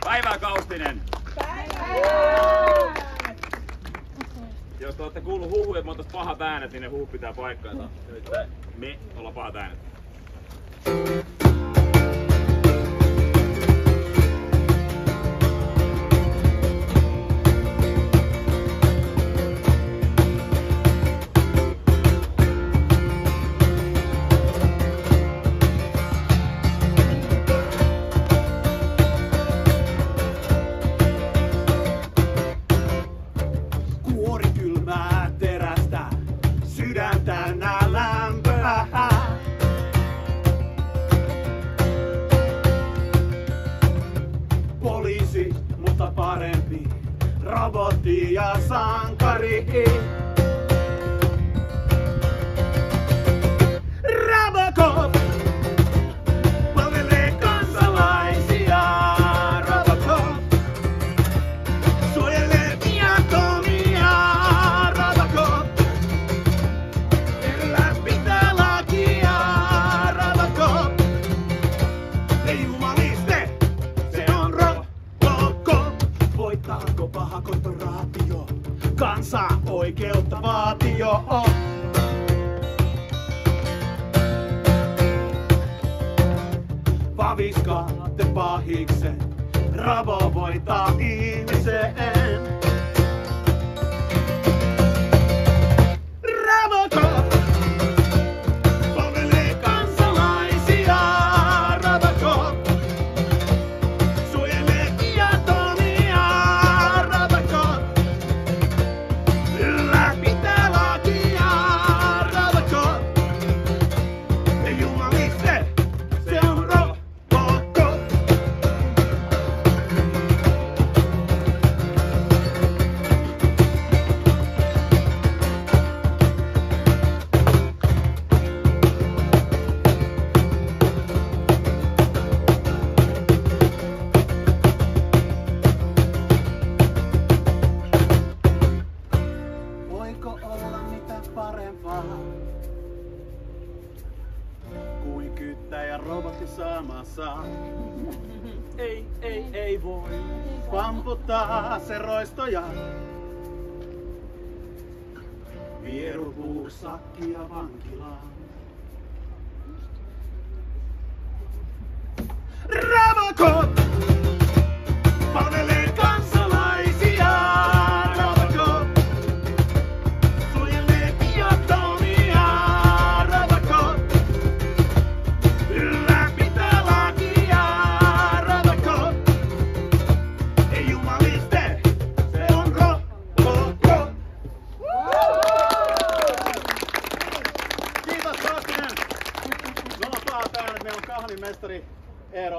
Päivää Kaustinen! Päivää! Jos te olette kuullut huhuja, että me oltais pahat äänet, niin ne huhut pitää paikkaansa. Nyt me ollaan pahat äänet. Kuori kylmää terästä, sydän täynnä lämpöä. Poliisi, mutta parempi, robotti ja sankari. Robocop palvelee kansalaisia. Robocop suojelee viattomia. Robocop ylläpitää lakia. Robocop ei jumaliste, se on Robocop. Voittaako paha korporaatio? Kansa oikeutta vaatii jo. Vaviskaatte pahiksen, Rabo voittaa ihmisen. Robocop palvelee kansalaisia. Robocop suojelee viattomia. Robocop ylläpitää lakia. Robocop ei jumaliste, se on Robocop. Voiko olla mitä parempaa kuin kyttäjä robotti samassa? Ei voi pamputtaa se roistoja. Vierupuusakkia vankilaan. Robocop palvelee kansalaisia. Robocop suojelee viattomia. Robocop ylläpitää lakia. Robocop ei jumaliste, se on Robocop. Kiitos Kaustinen. Me ollaan pahat äänet, meillä on kahvin mestari Eero.